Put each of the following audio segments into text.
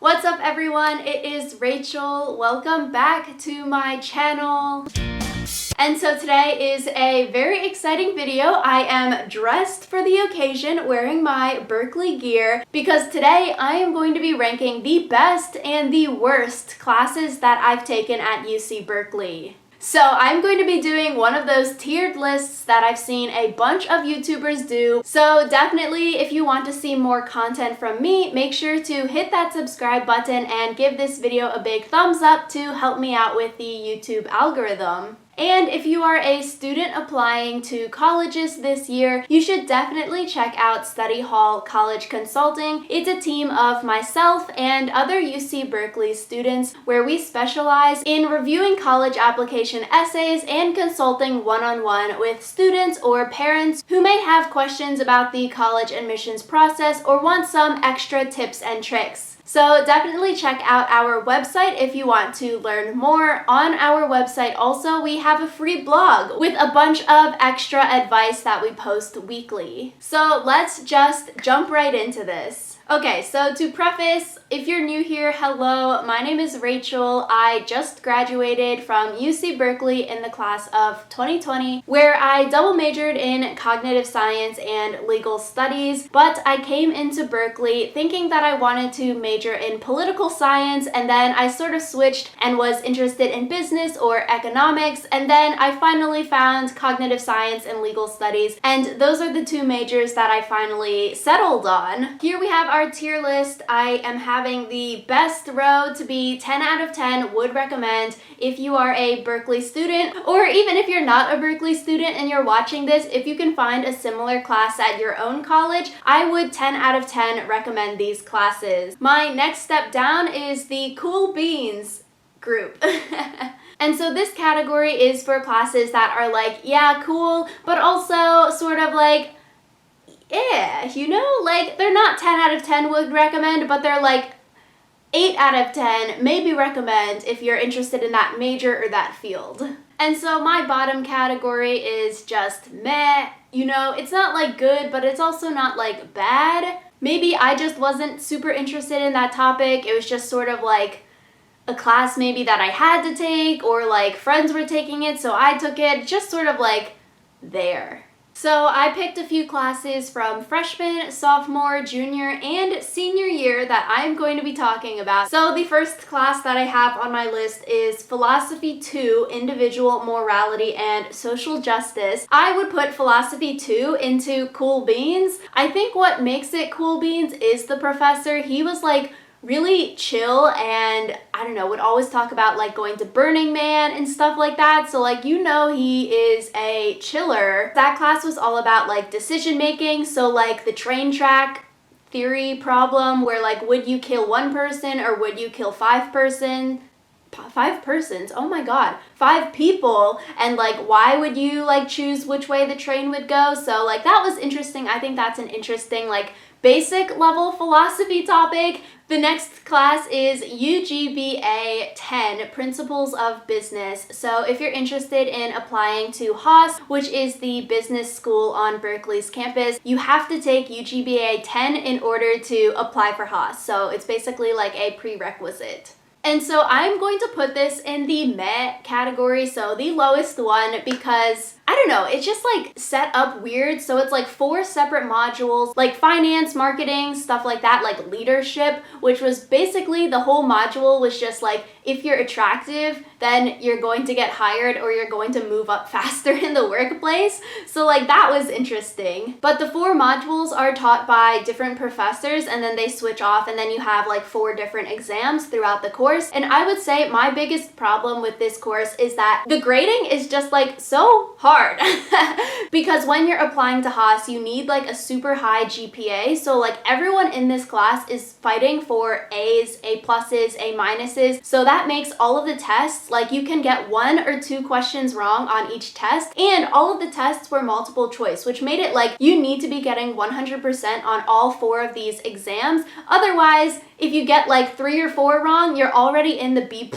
What's up everyone? It is Rachel. Welcome back to my channel. And so today is a very exciting video. I am dressed for the occasion, wearing my Berkeley gear, because today I am going to be ranking the best and the worst classes that I've taken at UC Berkeley. So I'm going to be doing one of those tiered lists that I've seen a bunch of YouTubers do. So definitely, if you want to see more content from me, make sure to hit that subscribe button and give this video a big thumbs up to help me out with the YouTube algorithm. And if you are a student applying to colleges this year, you should definitely check out Study Hall College Consulting. It's a team of myself and other UC Berkeley students where we specialize in reviewing college application essays and consulting one-on-one with students or parents who may have questions about the college admissions process or want some extra tips and tricks. So definitely check out our website if you want to learn more. On our website also, we have a free blog with a bunch of extra advice that we post weekly. So let's just jump right into this. Okay, so to preface, if you're new here, hello, my name is Rachel. I just graduated from UC Berkeley in the class of 2020, where I double majored in cognitive science and legal studies, but I came into Berkeley thinking that I wanted to major in political science, and then I sort of switched and was interested in business or economics, and then I finally found cognitive science and legal studies, and those are the two majors that I finally settled on. Here we have our tier list. I am having the best row to be 10 out of 10, would recommend if you are a Berkeley student, or even if you're not a Berkeley student and you're watching this, if you can find a similar class at your own college, I would 10 out of 10 recommend these classes. My next step down is the Cool Beans group. And so this category is for classes that are like, yeah, cool, but also sort of like, yeah, you know, like they're not 10 out of 10 would recommend, but they're like 8 out of 10 maybe recommend if you're interested in that major or that field. And so my bottom category is just meh. You know, it's not like good, but it's also not like bad. Maybe I just wasn't super interested in that topic. It was just sort of like a class maybe that I had to take, or like friends were taking it, so I took it, just sort of like there. So I picked a few classes from freshman, sophomore, junior, and senior year that I'm going to be talking about. So the first class that I have on my list is Philosophy 2, Individual Morality and Social Justice. I would put Philosophy 2 into Cool Beans. I think what makes it Cool Beans is the professor. He was like really chill and I don't know, would always talk about like going to Burning Man and stuff like that. So like, you know, he is a chiller. That class was all about like decision making. So like the train track theory problem where like, would you kill one person or would you kill five persons? Oh my god, 5 people, and like why would you like choose which way the train would go? So like that was interesting. I think that's an interesting like basic level philosophy topic. The next class is UGBA 10, Principles of Business. So if you're interested in applying to Haas, which is the business school on Berkeley's campus, you have to take UGBA 10 in order to apply for Haas. So it's basically like a prerequisite. And so I'm going to put this in the meh category, so the lowest one, because I don't know, it's just like set up weird. So it's like 4 separate modules, like finance, marketing, stuff like that, like leadership, which was basically the whole module was just like, if you're attractive, then you're going to get hired or you're going to move up faster in the workplace. So like that was interesting. But the 4 modules are taught by different professors and then they switch off and then you have like 4 different exams throughout the course. And I would say my biggest problem with this course is that the grading is just like so hard. Because when you're applying to Haas, you need like a super high GPA. So like everyone in this class is fighting for A's, A pluses, A minuses. So that makes all of the tests, like you can get 1 or 2 questions wrong on each test. And all of the tests were multiple choice, which made it like you need to be getting 100% on all 4 of these exams. Otherwise, if you get like 3 or 4 wrong, you're already in the B+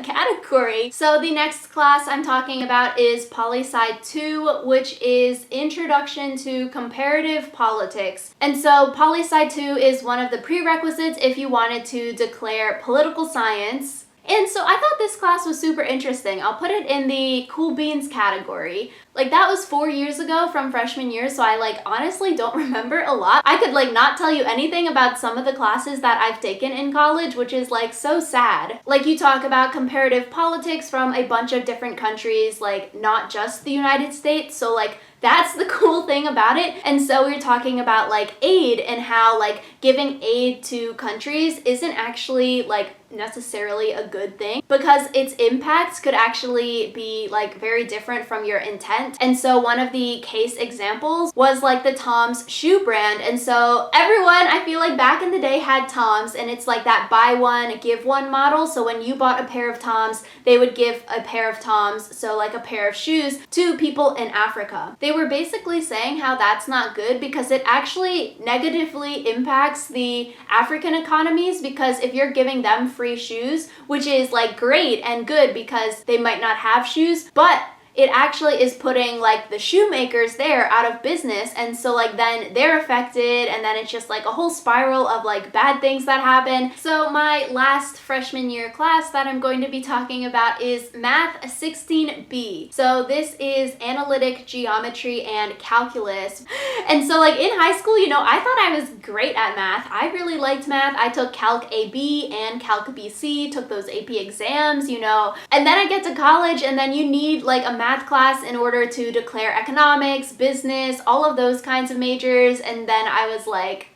category. So the next class I'm talking about is Poli-Sci 2, which is Introduction to Comparative Politics. And so Poli-Sci 2 is one of the prerequisites if you wanted to declare political science. And so I thought this class was super interesting. I'll put it in the cool beans category. Like, that was 4 years ago from freshman year, so I like honestly don't remember a lot. I could like not tell you anything about some of the classes that I've taken in college, which is like so sad. Like, you talk about comparative politics from a bunch of different countries, like not just the United States, so like that's the cool thing about it. And so we're talking about like aid and how like giving aid to countries isn't actually like necessarily a good thing because its impacts could actually be like very different from your intent. And so one of the case examples was like the Tom's shoe brand. And so everyone, I feel like back in the day, had Tom's, and it's like that buy one, give one model. So when you bought a pair of Tom's, they would give a pair of Tom's, so like a pair of shoes, to people in Africa. They were basically saying how that's not good because it actually negatively impacts the African economies, because if you're giving them free shoes, which is like great and good because they might not have shoes, but it actually is putting like the shoemakers there out of business, and so like then they're affected, and then it's just like a whole spiral of like bad things that happen. So my last freshman year class that I'm going to be talking about is Math 16B. So this is analytic geometry and calculus. And so like in high school, you know, I thought I was great at math. I really liked math. I took Calc AB and Calc BC, took those AP exams, you know, and then I get to college, and then you need like a math class in order to declare economics, business, all of those kinds of majors, and then I was like,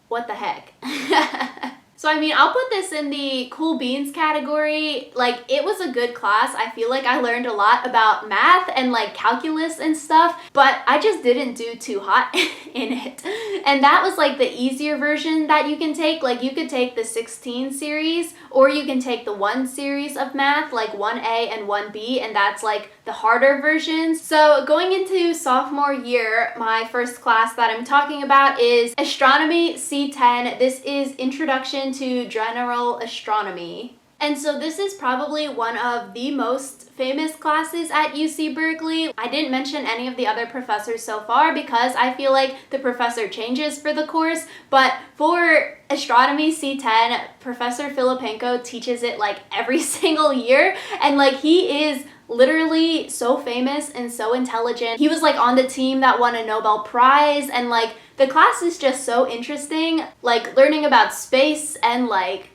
what the heck? So I mean, I'll put this in the cool beans category. Like, it was a good class. I feel like I learned a lot about math and like calculus and stuff, but I just didn't do too hot in it. And that was like the easier version that you can take. Like, you could take the 16 series, or you can take the 1 series of math, like 1A and 1B, and that's like the harder versions. So going into sophomore year, my first class that I'm talking about is Astronomy C10. This is Introduction to General Astronomy. And so this is probably one of the most famous classes at UC Berkeley. I didn't mention any of the other professors so far because I feel like the professor changes for the course, but for Astronomy C10, Professor Filipenko teaches it like every single year, and like he is literally so famous and so intelligent. He was like on the team that won a Nobel Prize, and like the class is just so interesting, like learning about space and like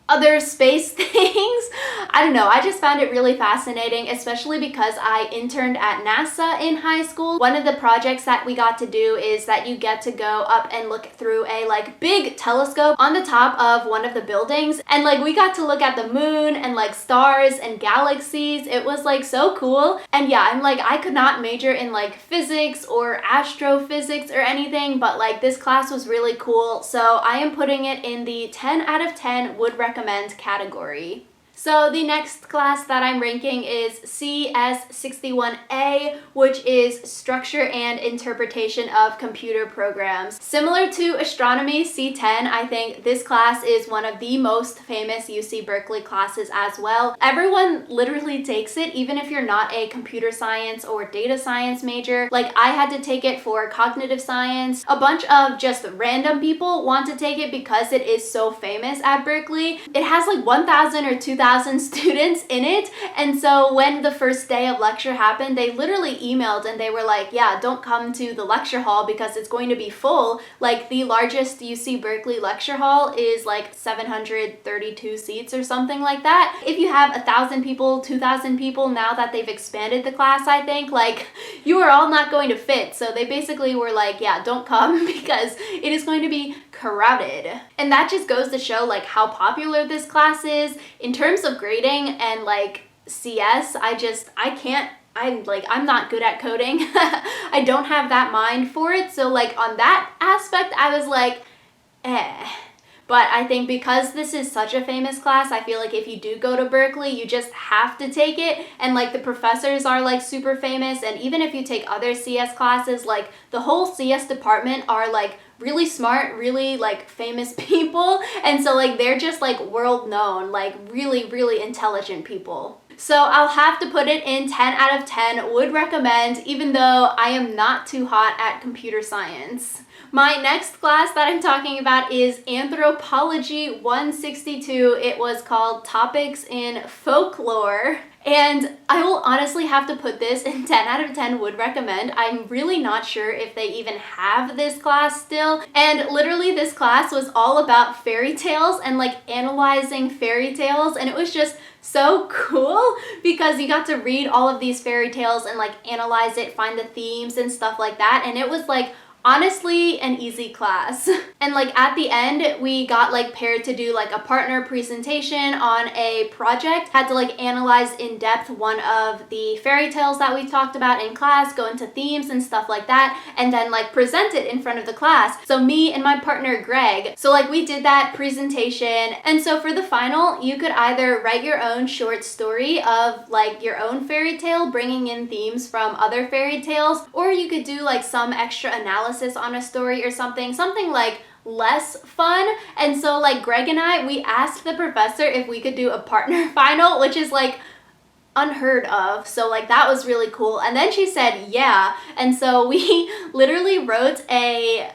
other space things. I don't know, I just found it really fascinating, especially because I interned at NASA in high school. One of the projects that we got to do is that you get to go up and look through a like big telescope on the top of one of the buildings, and like we got to look at the moon and like stars and galaxies. It was like so cool. And yeah, I'm like, I could not major in like physics or astrophysics or anything, but like this class was really cool, so I am putting it in the 10 out of 10 would recommend category. So the next class that I'm ranking is CS61A, which is Structure and Interpretation of Computer Programs. Similar to Astronomy C10, I think this class is one of the most famous UC Berkeley classes as well. Everyone literally takes it, even if you're not a computer science or data science major. Like, I had to take it for cognitive science. A bunch of just random people want to take it because it is so famous at Berkeley. It has like 1,000 or 2,000 students in it, and so when the first day of lecture happened, they literally emailed and they were like, yeah, don't come to the lecture hall because it's going to be full. Like, the largest UC Berkeley lecture hall is like 732 seats or something like that. If you have 1,000 people, 2,000 people, now that they've expanded the class, I think, like, you are all not going to fit. So they basically were like, yeah, don't come because it is going to be crowded. And that just goes to show like how popular this class is. In terms of grading and like CS, I'm not good at coding. I don't have that mind for it. So like on that aspect, I was like, eh. But I think because this is such a famous class, I feel like if you do go to Berkeley, you just have to take it. And like the professors are like super famous. And even if you take other CS classes, like the whole CS department are like really smart, really like famous people. And so like they're just like world known, like really, really intelligent people. So I'll have to put it in 10 out of 10, would recommend, even though I am not too hot at computer science. My next class that I'm talking about is Anthropology 162. It was called Topics in Folklore. And I will honestly have to put this in 10 out of 10 would recommend. I'm really not sure if they even have this class still. And literally this class was all about fairy tales and like analyzing fairy tales. And it was just so cool because you got to read all of these fairy tales and like analyze it, find the themes and stuff like that. And it was like honestly an easy class. And like at the end we got like paired to do like a partner presentation on a project, had to like analyze in depth one of the fairy tales that we talked about in class, go into themes and stuff like that, and then like present it in front of the class. So me and my partner Greg, so like we did that presentation. And so for the final you could either write your own short story of like your own fairy tale, bringing in themes from other fairy tales, or you could do like some extra analysis on a story or something like less fun. And so like Greg and I, we asked the professor if we could do a partner final, which is like unheard of. So like that was really cool. And then she said yeah. And so we literally wrote I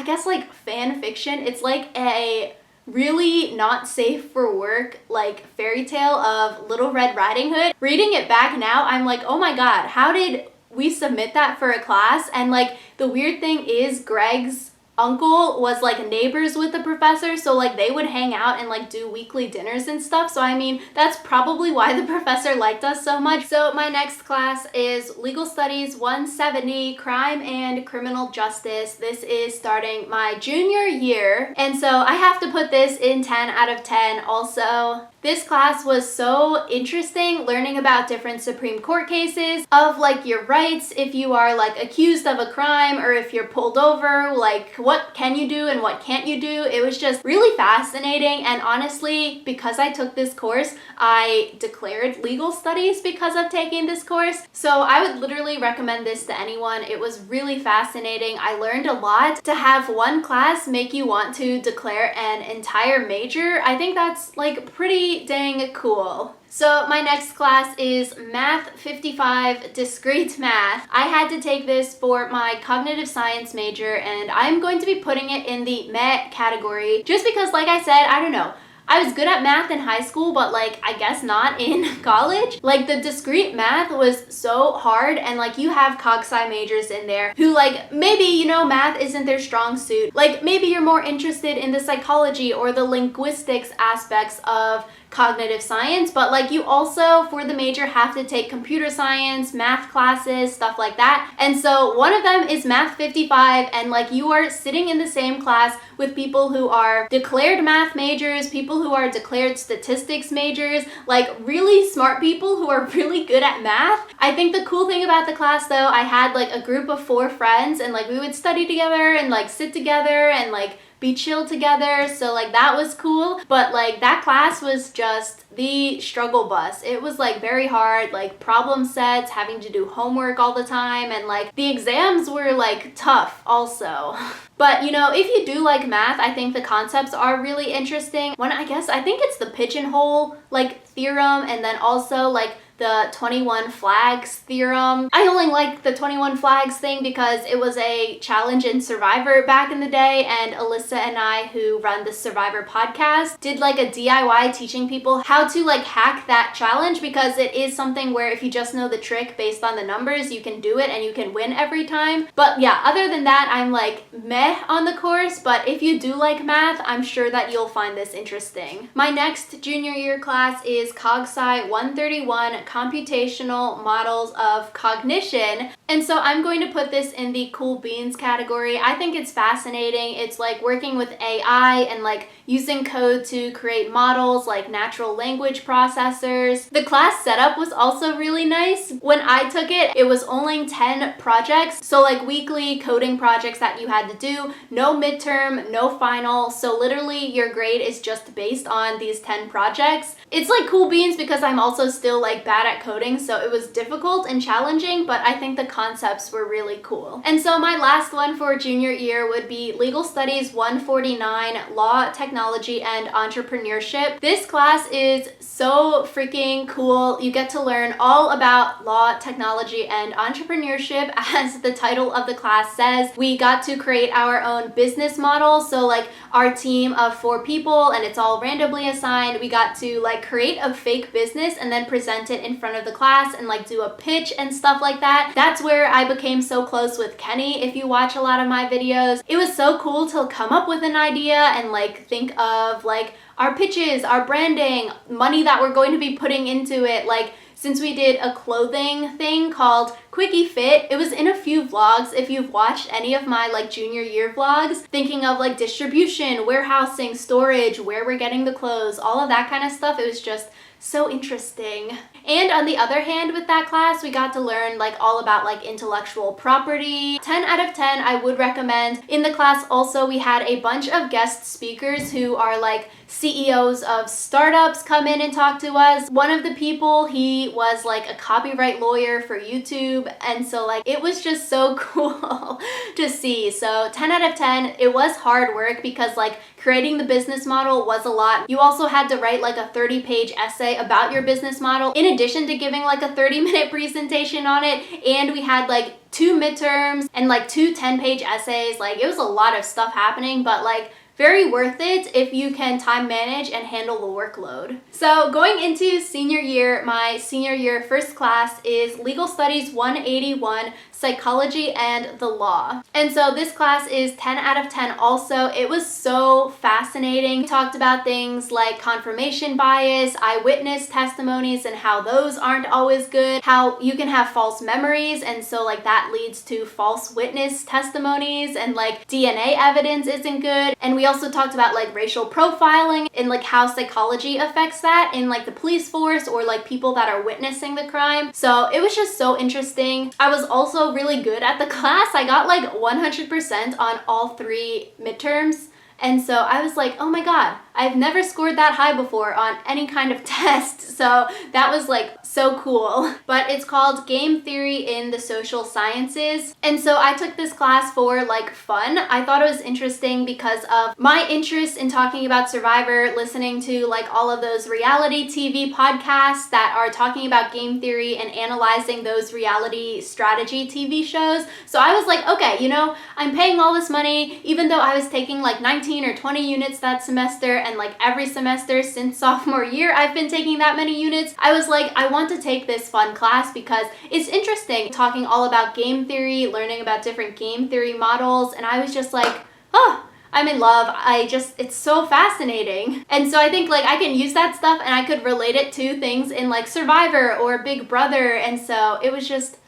guess like fan fiction. It's like a really not safe for work like fairy tale of Little Red Riding Hood. Reading it back now, I'm like, oh my god, how did we submit that for a class? And like the weird thing is Greg's uncle was like neighbors with the professor, so like they would hang out and like do weekly dinners and stuff. So I mean, that's probably why the professor liked us so much. So my next class is Legal Studies 170, Crime and Criminal Justice. This is starting my junior year, and so I have to put this in 10 out of 10 also. This class was so interesting, learning about different Supreme Court cases, of like your rights if you are like accused of a crime or if you're pulled over, like what can you do and what can't you do. It was just really fascinating, and honestly, because I took this course, I declared legal studies because of taking this course. So I would literally recommend this to anyone. It was really fascinating. I learned a lot. To have one class make you want to declare an entire major, I think that's like pretty dang cool. So my next class is Math 55, Discrete Math. I had to take this for my cognitive science major, and I'm going to be putting it in the meh category just because, like I said, I don't know, I was good at math in high school, but like I guess not in college. Like the discrete math was so hard, and like you have cog sci majors in there who like maybe, you know, math isn't their strong suit. Like maybe you're more interested in the psychology or the linguistics aspects of cognitive science, but like you also for the major have to take computer science, math classes, stuff like that. And so one of them is Math 55, and like you are sitting in the same class with people who are declared math majors, people who are declared statistics majors, like really smart people who are really good at math. I think the cool thing about the class though, I had like a group of 4 friends, and like we would study together and like sit together and like be chill together, so like that was cool. But like that class was just the struggle bus. It was like very hard, like problem sets, having to do homework all the time, and like the exams were like tough also. But you know, if you do like math, I think the concepts are really interesting. I think it's the pigeonhole like theorem, and then also like the 21 flags theorem. I only like the 21 flags thing because it was a challenge in Survivor back in the day, and Alyssa and I, who run the Survivor podcast, did like a DIY teaching people how to like hack that challenge, because it is something where if you just know the trick based on the numbers, you can do it and you can win every time. But yeah, other than that, I'm like meh on the course, but if you do like math, I'm sure that you'll find this interesting. My next junior year class is Cog Sci 131, Computational Models of Cognition. And so I'm going to put this in the cool beans category. I think it's fascinating. It's like working with AI and like using code to create models like natural language processors. The class setup was also really nice. When I took it, it was only 10 projects. So like weekly coding projects that you had to do, no midterm, no final. So literally your grade is just based on these 10 projects. It's like cool beans because I'm also still like bad at coding, so it was difficult and challenging, but I think the concepts were really cool. And so my last one for junior year would be Legal Studies 149, Law, Technology, and Entrepreneurship. This class is so freaking cool. You get to learn all about law, technology, and entrepreneurship. As the title of the class says, we got to create our own business model. So like our team of 4 people, and it's all randomly assigned, we got to like create a fake business and then present it in front of the class and like do a pitch and stuff like that. That's where I became so close with Kenny. If you watch a lot of my videos, it was so cool to come up with an idea and like think of like our pitches, our branding, money that we're going to be putting into it. Like since we did a clothing thing called Quickie Fit, it was in a few vlogs. If you've watched any of my like junior year vlogs, thinking of like distribution, warehousing, storage, where we're getting the clothes, all of that kind of stuff, it was just so interesting. And on the other hand, with that class, we got to learn like all about like intellectual property. 10 out of 10, I would recommend. In the class also, we had a bunch of guest speakers who are like CEOs of startups come in and talk to us. One of the people, he was like a copyright lawyer for YouTube, and so like it was just so cool to see. So 10 out of 10. It was hard work because like creating the business model was a lot. You also had to write like a 30-page essay about your business model in addition to giving like a 30-minute presentation on it, and we had like 2 midterms and like 2 10-page essays. Like it was a lot of stuff happening, but like very worth it if you can time manage and handle the workload. So going into senior year, my senior year first class is Legal Studies 181, Psychology and the Law. And so this class is 10 out of 10 also. It was so fascinating. We talked about things like confirmation bias, eyewitness testimonies and how those aren't always good, how you can have false memories and so like that leads to false witness testimonies, and like DNA evidence isn't good. And we also talked about like racial profiling and like how psychology affects that in like the police force or like people that are witnessing the crime. So it was just so interesting. I was also really good at the class. I got like 100% on all 3 midterms. And so I was like, oh my God, I've never scored that high before on any kind of test. So that was like so cool. But it's called Game Theory in the Social Sciences. And so I took this class for like fun. I thought it was interesting because of my interest in talking about Survivor, listening to like all of those reality TV podcasts that are talking about game theory and analyzing those reality strategy TV shows. So I was like, okay, you know, I'm paying all this money, even though I was taking like 19 or 20 units that semester, and like every semester since sophomore year I've been taking that many units. I was like, I want to take this fun class because it's interesting talking all about game theory, learning about different game theory models, and I was just like, oh, I'm in love. It's so fascinating. And so I think like I can use that stuff and I could relate it to things in like Survivor or Big Brother, and so it was just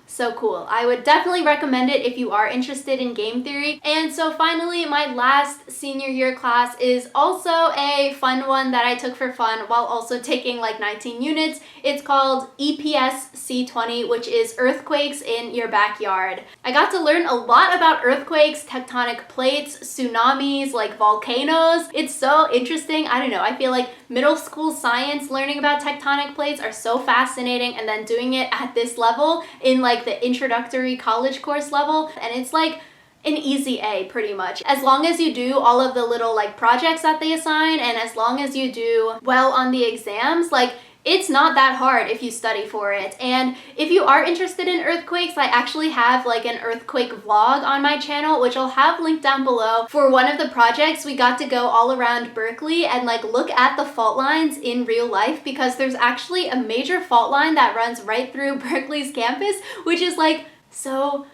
so cool. I would definitely recommend it if you are interested in game theory. And so finally, my last senior year class is also a fun one that I took for fun while also taking like 19 units. It's called EPS C20, which is Earthquakes in Your Backyard. I got to learn a lot about earthquakes, tectonic plates, tsunamis, like volcanoes. It's so interesting. I don't know. I feel like middle school science, learning about tectonic plates are so fascinating, and then doing it at this level in like the introductory college course level, and it's like an easy A pretty much. As long as you do all of the little like projects that they assign, and as long as you do well on the exams, like it's not that hard if you study for it. And if you are interested in earthquakes, I actually have like an earthquake vlog on my channel, which I'll have linked down below. For one of the projects, we got to go all around Berkeley and like look at the fault lines in real life, because there's actually a major fault line that runs right through Berkeley's campus, which is like so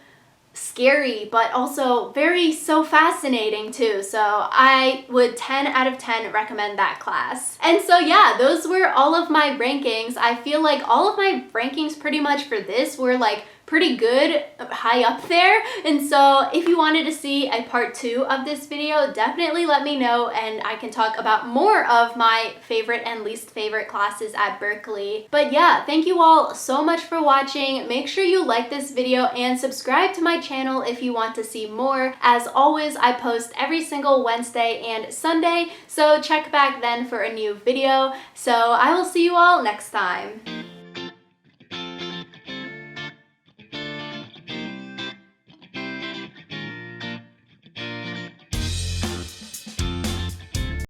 scary, but also so fascinating too. So I would 10 out of 10 recommend that class. And so yeah, those were all of my rankings. I feel like all of my rankings pretty much for this were like pretty good, high up there. And so if you wanted to see a part 2 of this video, definitely let me know and I can talk about more of my favorite and least favorite classes at Berkeley. But yeah, thank you all so much for watching. Make sure you like this video and subscribe to my channel if you want to see more. As always, I post every single Wednesday and Sunday, so check back then for a new video. So I will see you all next time.